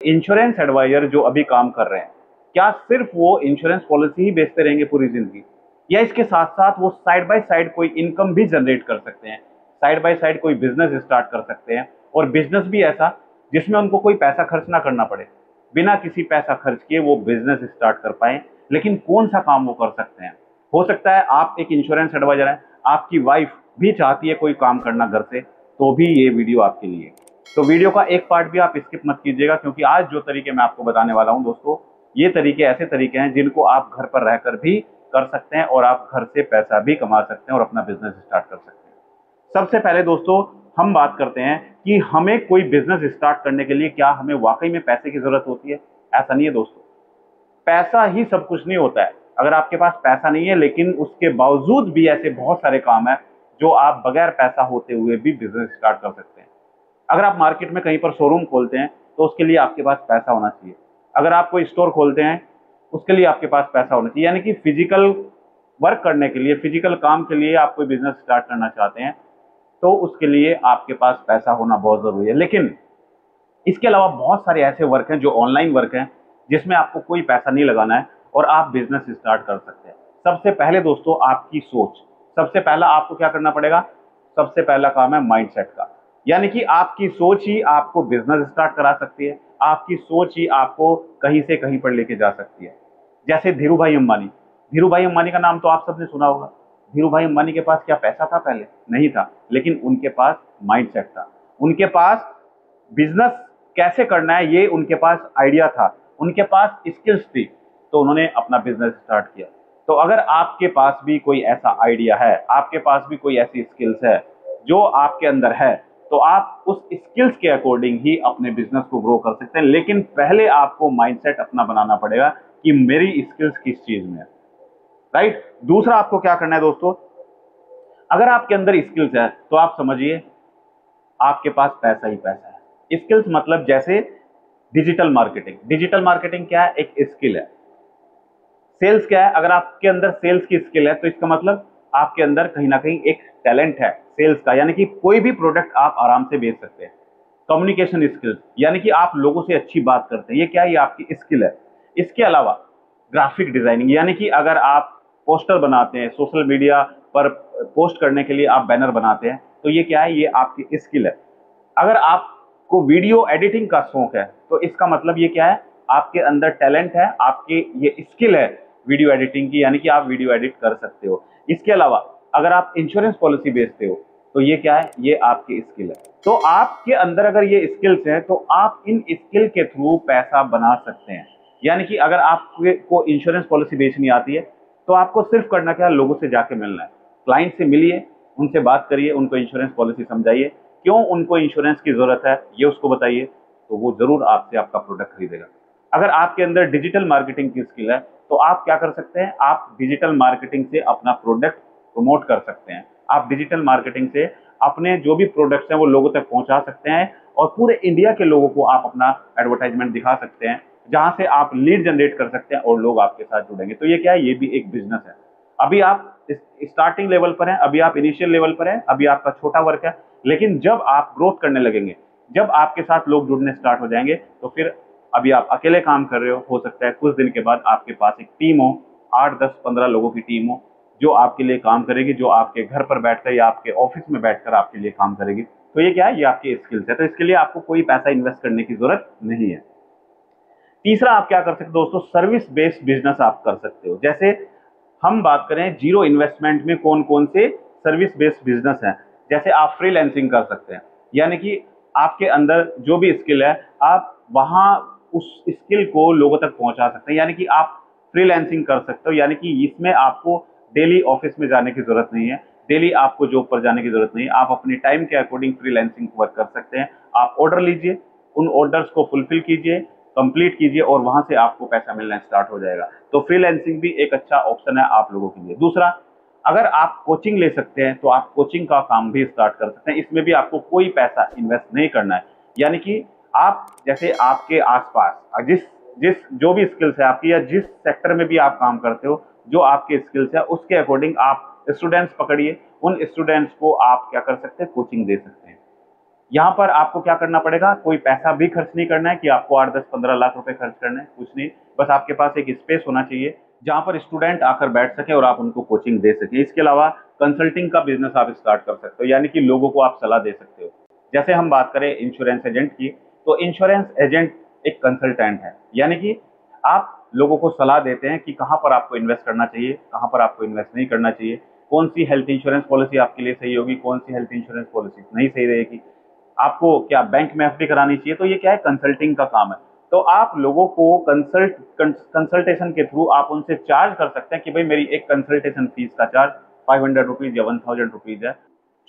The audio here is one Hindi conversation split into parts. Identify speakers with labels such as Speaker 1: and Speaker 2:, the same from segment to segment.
Speaker 1: इंश्योरेंस एडवाइजर जो अभी काम कर रहे हैं, क्या सिर्फ वो इंश्योरेंस पॉलिसी ही बेचते रहेंगे पूरी जिंदगी, या इसके साथ साथ वो साइड बाय साइड कोई इनकम भी जनरेट कर सकते हैं, साइड बाय साइड कोई बिजनेस स्टार्ट कर सकते हैं, और बिजनेस भी ऐसा जिसमें उनको कोई पैसा खर्च ना करना पड़े, बिना किसी पैसा खर्च किए वो बिजनेस स्टार्ट कर पाए। लेकिन कौन सा काम वो कर सकते हैं? हो सकता है आप एक इंश्योरेंस एडवाइजर हैं, आपकी वाइफ भी चाहती है कोई काम करना घर से, तो भी ये वीडियो आपके लिए। तो वीडियो का एक पार्ट भी आप स्किप मत कीजिएगा, क्योंकि आज जो तरीके मैं आपको बताने वाला हूं दोस्तों, ये तरीके ऐसे तरीके हैं जिनको आप घर पर रहकर भी कर सकते हैं और आप घर से पैसा भी कमा सकते हैं और अपना बिजनेस स्टार्ट कर सकते हैं। सबसे पहले दोस्तों हम बात करते हैं कि हमें कोई बिजनेस स्टार्ट करने के लिए क्या हमें वाकई में पैसे की जरूरत होती है? ऐसा नहीं है दोस्तों, पैसा ही सब कुछ नहीं होता है। अगर आपके पास पैसा नहीं है लेकिन उसके बावजूद भी ऐसे बहुत सारे काम है जो आप बगैर पैसा होते हुए भी बिजनेस स्टार्ट कर सकते हैं। अगर आप मार्केट में कहीं पर शोरूम खोलते हैं तो उसके लिए आपके पास पैसा होना चाहिए। अगर आप कोई स्टोर खोलते हैं उसके लिए आपके पास पैसा होना चाहिए। यानी कि फिजिकल वर्क करने के लिए, फिजिकल काम के लिए आप कोई बिजनेस स्टार्ट करना चाहते हैं तो उसके लिए आपके पास पैसा होना बहुत जरूरी है। लेकिन इसके अलावा बहुत सारे ऐसे वर्क हैं जो ऑनलाइन वर्क हैं जिसमें आपको कोई पैसा नहीं लगाना है और आप बिजनेस स्टार्ट कर सकते हैं। सबसे पहले दोस्तों आपकी सोच, सबसे पहला आपको क्या करना पड़ेगा? सबसे पहला काम है माइंडसेट का। यानी कि आपकी सोच ही आपको बिजनेस स्टार्ट करा सकती है, आपकी सोच ही आपको कहीं से कहीं पर लेके जा सकती है। जैसे धीरू भाई अंबानी, धीरू भाई अंबानी का नाम तो आप सबने सुना होगा। धीरू भाई अंबानी के पास क्या पैसा था? पहले नहीं था, लेकिन उनके पास माइंडसेट था, उनके पास बिजनेस कैसे करना है ये उनके पास आइडिया था, उनके पास स्किल्स थी, तो उन्होंने अपना बिजनेस स्टार्ट किया। तो अगर आपके पास भी कोई ऐसा आइडिया है, आपके पास भी कोई ऐसी स्किल्स है जो आपके अंदर है, तो आप उस स्किल्स के अकॉर्डिंग ही अपने बिजनेस को ग्रो कर सकते हैं। लेकिन पहले आपको माइंडसेट अपना बनाना पड़ेगा कि मेरी स्किल्स किस चीज में है, राइट। दूसरा आपको क्या करना है दोस्तों, अगर आपके अंदर स्किल्स है तो आप समझिए आपके पास पैसा ही पैसा है। स्किल्स मतलब जैसे डिजिटल मार्केटिंग, डिजिटल मार्केटिंग क्या है? एक स्किल है। सेल्स क्या है? अगर आपके अंदर सेल्स की स्किल है तो इसका मतलब आपके अंदर कहीं ना कहीं एक टैलेंट है सेल्स का, यानी कि कोई भी प्रोडक्ट आप आराम से बेच सकते हैं। कम्युनिकेशन स्किल्स, यानी कि आप लोगों से अच्छी बात करते हैं, ये क्या है? ये आपकी स्किल है। इसके अलावा ग्राफिक डिजाइनिंग, यानी कि अगर आप पोस्टर बनाते हैं, सोशल मीडिया पर पोस्ट करने के लिए आप बैनर बनाते हैं, तो ये क्या है? ये आपकी स्किल है। अगर आपको वीडियो एडिटिंग का शौक है तो इसका मतलब ये क्या है? आपके अंदर टैलेंट है, आपके ये स्किल है वीडियो एडिटिंग की, यानी कि आप वीडियो एडिट कर सकते हो। इसके अलावा अगर आप इंश्योरेंस पॉलिसी बेचते हो तो ये क्या है? ये आपकी स्किल है। तो आपके अंदर अगर ये स्किल्स हैं तो आप इन स्किल के थ्रू पैसा बना सकते हैं। यानी कि अगर आपको इंश्योरेंस पॉलिसी बेचनी आती है तो आपको सिर्फ करना क्या है? लोगों से जाके मिलना है, क्लाइंट से मिलिए, उनसे बात करिए, उनको इंश्योरेंस पॉलिसी समझाइए, क्यों उनको इंश्योरेंस की जरूरत है ये उसको बताइए, तो वो जरूर आपसे आपका प्रोडक्ट खरीदेगा। अगर आपके अंदर डिजिटल मार्केटिंग की स्किल है तो आप क्या कर सकते हैं? आप डिजिटल मार्केटिंग से अपना प्रोडक्ट प्रमोट कर सकते हैं। आप डिजिटल मार्केटिंग से अपने जो भी प्रोडक्ट्स हैं वो लोगों तक पहुंचा सकते हैं और पूरे इंडिया के लोगों को आप अपना एडवर्टाइजमेंट दिखा सकते हैं, जहां से आप लीड जनरेट कर सकते हैं और लोग आपके साथ जुड़ेंगे। तो ये क्या है? ये भी एक बिजनेस है। अभी आप स्टार्टिंग लेवल पर हैं, अभी आप इनिशियल लेवल पर हैं, अभी आपका छोटा वर्क है, लेकिन जब आप ग्रोथ करने लगेंगे, जब आपके साथ लोग जुड़ने स्टार्ट हो जाएंगे, तो फिर अभी आप अकेले काम कर रहे हो सकता है कुछ दिन के बाद आपके पास एक टीम हो, 8 10 15 लोगों की टीम हो जो आपके लिए काम करेगी, जो आपके घर पर बैठकर या आपके ऑफिस में बैठकर आपके लिए काम करेगी। तो ये क्या है? ये आपकी स्किल्स है। तो इसके लिए आपको कोई पैसा इन्वेस्ट करने की जरूरत नहीं है। तीसरा आप क्या कर सकते हो दोस्तों? सर्विस बेस्ड बिजनेस आप कर सकते हो। जैसे हम बात करें जीरो इन्वेस्टमेंट में कौन कौन से सर्विस बेस्ड बिजनेस हैं, जैसे आप फ्रीलांसिंग कर सकते हैं। यानी कि आपके अंदर जो भी स्किल है आप वहां उस स्किल को लोगों तक पहुंचा सकते हैं, यानी कि आप फ्रीलांसिंग कर सकते हो। यानी कि इसमें आपको डेली ऑफिस में जाने की जरूरत नहीं है, डेली आपको जॉब पर जाने की जरूरत नहीं है, आप अपने टाइम के अकॉर्डिंग फ्रीलांसिंग वर्क कर सकते हैं। आप ऑर्डर लीजिए, उन ऑर्डर्स को फुलफिल कीजिए, कंप्लीट कीजिए और वहां से आपको पैसा मिलना स्टार्ट हो जाएगा। तो फ्रीलांसिंग भी एक अच्छा ऑप्शन है आप लोगों के लिए। दूसरा, अगर आप कोचिंग ले सकते हैं तो आप कोचिंग का काम भी स्टार्ट कर सकते हैं। इसमें भी आपको कोई पैसा इन्वेस्ट नहीं करना है। यानी कि आप जैसे आपके आसपास जिस जिस जो भी स्किल्स है आपकी या जिस सेक्टर में भी आप काम करते हो, जो आपके स्किल्स है उसके अकॉर्डिंग आप स्टूडेंट्स पकड़िए, उन स्टूडेंट्स को आप क्या कर सकते हैं? कोचिंग दे सकते हैं। यहाँ पर आपको क्या करना पड़ेगा, कोई पैसा भी खर्च नहीं करना है कि आपको 8, 10, 15 लाख रुपए खर्च करने हैं, कुछ नहीं। बस आपके पास एक स्पेस होना चाहिए जहाँ पर स्टूडेंट आकर बैठ सके और आप उनको कोचिंग दे सकें। इसके अलावा कंसल्टिंग का बिजनेस आप स्टार्ट कर सकते हो, यानी कि लोगों को आप सलाह दे सकते हो। जैसे हम बात करें इंश्योरेंस एजेंट की, तो इंश्योरेंस एजेंट एक कंसल्टेंट है, यानी कि आप लोगों को सलाह देते हैं कि कहाँ पर आपको इन्वेस्ट करना चाहिए, कहाँ पर आपको इन्वेस्ट नहीं करना चाहिए, कौन सी हेल्थ इंश्योरेंस पॉलिसी आपके लिए सही होगी, कौन सी हेल्थ इंश्योरेंस पॉलिसी नहीं सही रहेगी, आपको क्या बैंक में एफडी करानी चाहिए। तो ये क्या है, कंसल्टिंग का काम है। तो आप लोगों को कंसल्टेशन के थ्रू आप उनसे चार्ज कर सकते हैं कि भाई मेरी एक कंसल्टेशन फीस का चार्ज 500 रुपीज या 1000 रुपीज है।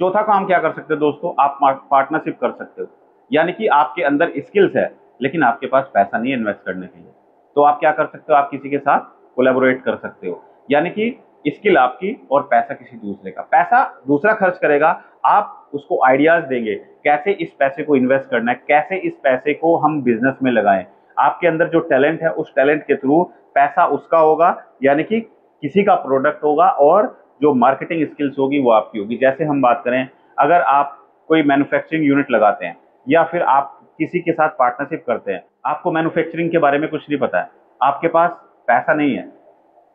Speaker 1: चौथा काम क्या कर सकते हो दोस्तों, आप पार्टनरशिप कर सकते हो, यानी कि आपके अंदर स्किल्स है लेकिन आपके पास पैसा नहीं है इन्वेस्ट करने के लिए। तो आप क्या कर सकते हो, आप किसी के साथ कोलैबोरेट कर सकते हो, यानी कि स्किल आपकी और पैसा किसी दूसरे का। पैसा दूसरा खर्च करेगा, आप उसको आइडियाज देंगे कैसे इस पैसे को इन्वेस्ट करना है, कैसे इस पैसे को हम बिजनेस में लगाएं। आपके अंदर जो टैलेंट है उस टैलेंट के थ्रू पैसा उसका होगा, यानी कि किसी का प्रोडक्ट होगा, और जो मार्केटिंग स्किल्स होगी वो आपकी होगी। जैसे हम बात करें, अगर आप कोई मैन्युफैक्चरिंग यूनिट लगाते हैं या फिर आप किसी के साथ पार्टनरशिप करते हैं, आपको मैन्युफैक्चरिंग के बारे में कुछ नहीं पता है, आपके पास पैसा नहीं है,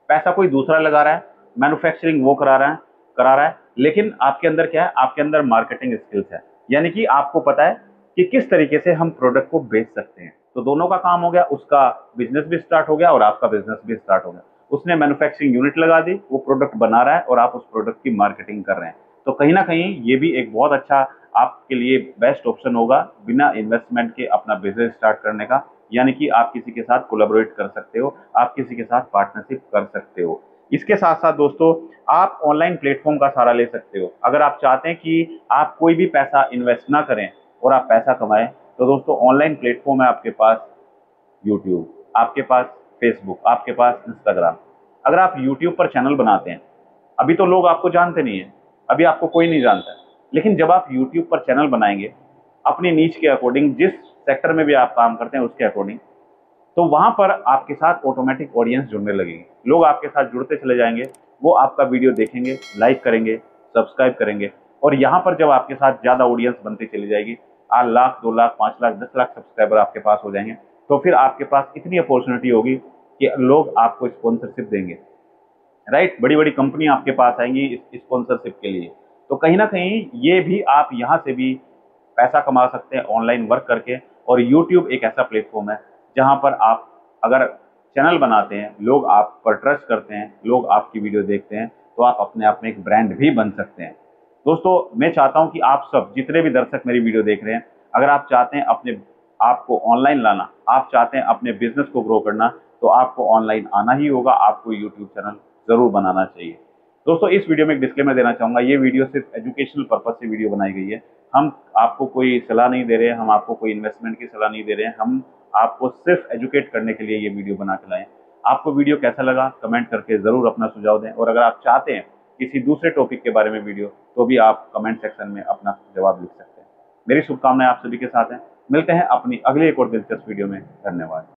Speaker 1: पैसा कोई दूसरा लगा रहा है, मैन्युफैक्चरिंग वो करा रहा है, लेकिन आपके अंदर क्या है, आपके अंदर मार्केटिंग स्किल्स है, यानी कि आपको पता है कि किस तरीके से हम प्रोडक्ट को बेच सकते हैं। तो दोनों का काम हो गया, उसका बिजनेस भी स्टार्ट हो गया और आपका बिजनेस भी स्टार्ट हो गया। उसने मैन्युफैक्चरिंग यूनिट लगा दी, वो प्रोडक्ट बना रहा है और आप उस प्रोडक्ट की मार्केटिंग कर रहे हैं। तो कहीं ना कहीं ये भी एक बहुत अच्छा आपके लिए बेस्ट ऑप्शन होगा बिना इन्वेस्टमेंट के अपना बिजनेस स्टार्ट करने का, यानी कि आप किसी के साथ कोलैबोरेट कर सकते हो, आप किसी के साथ पार्टनरशिप कर सकते हो। इसके साथ साथ दोस्तों, आप ऑनलाइन प्लेटफॉर्म का सहारा ले सकते हो। अगर आप चाहते हैं कि आप कोई भी पैसा इन्वेस्ट ना करें और आप पैसा कमाएं, तो दोस्तों ऑनलाइन प्लेटफॉर्म है आपके पास यूट्यूब, आपके पास फेसबुक, आपके पास इंस्टाग्राम। अगर आप यूट्यूब पर चैनल बनाते हैं, अभी तो लोग आपको जानते नहीं है, अभी आपको कोई नहीं जानता है, लेकिन जब आप यूट्यूब पर चैनल बनाएंगे अपनी नीच के अकॉर्डिंग, जिस सेक्टर में भी आप काम करते हैं उसके अकॉर्डिंग, तो वहां पर आपके साथ ऑटोमेटिक ऑडियंस जुड़ने लगेगी, लोग आपके साथ जुड़ते चले जाएंगे, वो आपका वीडियो देखेंगे, लाइक करेंगे, सब्सक्राइब करेंगे, और यहाँ पर जब आपके साथ ज्यादा ऑडियंस बनती चली जाएगी, 8 लाख, 2 लाख, 5 लाख, 10 लाख सब्सक्राइबर आपके पास हो जाएंगे, तो फिर आपके पास इतनी अपॉर्चुनिटी होगी कि लोग आपको स्पॉन्सरशिप देंगे, राइट। बड़ी बड़ी कंपनी आपके पास आएंगी इस स्पॉन्सरशिप के लिए। तो कहीं ना कहीं ये भी आप यहाँ से भी पैसा कमा सकते हैं ऑनलाइन वर्क करके। और यूट्यूब एक ऐसा प्लेटफॉर्म है जहाँ पर आप अगर चैनल बनाते हैं, लोग आप पर ट्रस्ट करते हैं, लोग आपकी वीडियो देखते हैं, तो आप अपने आप में एक ब्रांड भी बन सकते हैं। दोस्तों, मैं चाहता हूं कि आप सब जितने भी दर्शक मेरी वीडियो देख रहे हैं, अगर आप चाहते हैं अपने आप को ऑनलाइन लाना, आप चाहते हैं अपने बिजनेस को ग्रो करना, तो आपको ऑनलाइन आना ही होगा, आपको यूट्यूब चैनल जरूर बनाना चाहिए। दोस्तों, इस वीडियो में एक डिस्क्लेमर देना चाहूंगा, ये वीडियो सिर्फ एजुकेशनल पर्पज से वीडियो बनाई गई है। हम आपको कोई सलाह नहीं दे रहे हैं, हम आपको कोई इन्वेस्टमेंट की सलाह नहीं दे रहे हैं, हम आपको सिर्फ एजुकेट करने के लिए ये वीडियो बना के लाए। आपको वीडियो कैसा लगा कमेंट करके जरूर अपना सुझाव दें, और अगर आप चाहते हैं किसी दूसरे टॉपिक के बारे में वीडियो, तो भी आप कमेंट सेक्शन में अपना जवाब लिख सकते हैं। मेरी शुभकामनाएं आप सभी के साथ हैं। मिलते हैं अपनी अगली एक और दिलचस्प वीडियो में। धन्यवाद।